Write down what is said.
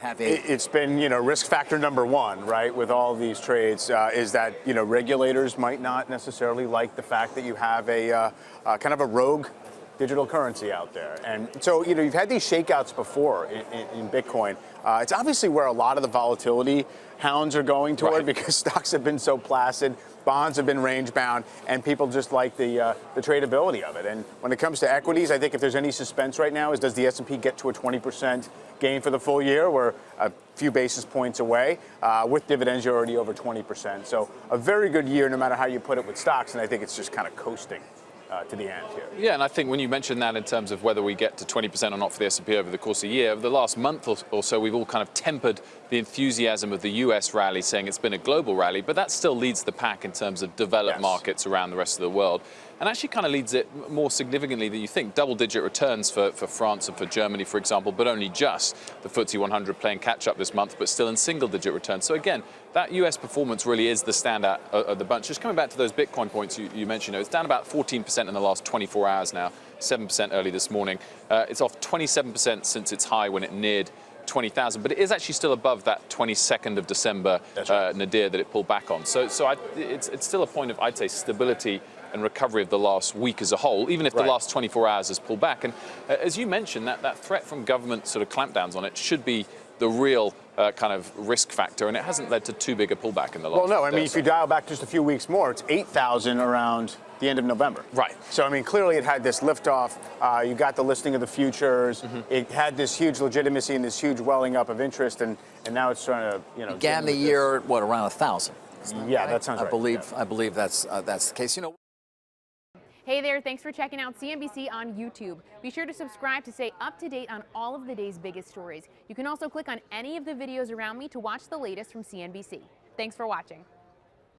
It's been, risk factor number one, right, with all these trades, is that, regulators might not necessarily like the fact that you have a kind of a rogue digital currency out there. And so, you've had these shakeouts before in Bitcoin. It's obviously where a lot of the volatility hounds are going toward, because stocks have been so placid, bonds have been range bound, and people just like the tradability of it. And when it comes to equities, I think if there's any suspense right now is, does the S&P get to a 20% gain for the full year? We're a few basis points away. With dividends, you're already over 20%. So a very good year, no matter how you put it with stocks, and I think it's just kind of coasting to the end here. Yeah, and I think when you mentioned that in terms of whether we get to 20% or not for the S&P over the course of the year, over the last month or so, we've all kind of tempered the enthusiasm of the US rally, saying it's been a global rally, but that still leads the pack in terms of developed markets around the rest of the world. And actually kind of leads it more significantly than you think. Double-digit returns for France and for Germany, for example, but only just. The FTSE 100 playing catch-up this month, but still in single-digit returns. So again, that US performance really is the standout of the bunch. Just coming back to those Bitcoin points you mentioned, it's down about 14% in the last 24 hours now, 7% early this morning. It's off 27% since its high when it neared 20,000, but it is actually still above that 22nd of December nadir that it pulled back on. So it's still a point of, I'd say, stability and recovery of the last week as a whole, even if the last 24 hours has pulled back. And as you mentioned, that threat from government sort of clampdowns on it should be the real kind of risk factor, and it hasn't led to too big a pullback in the last. Well, no, I mean, if you dial back just a few weeks more, it's 8,000 around the end of November. Right. So, I mean, clearly it had this liftoff. You got the listing of the futures. It had this huge legitimacy and this huge welling up of interest, and now it's trying to, began the year at, what, around 1,000? Yeah, that sounds right. I believe that's the case. Hey there, thanks for checking out CNBC on YouTube. Be sure to subscribe to stay up to date on all of the day's biggest stories. You can also click on any of the videos around me to watch the latest from CNBC. Thanks for watching.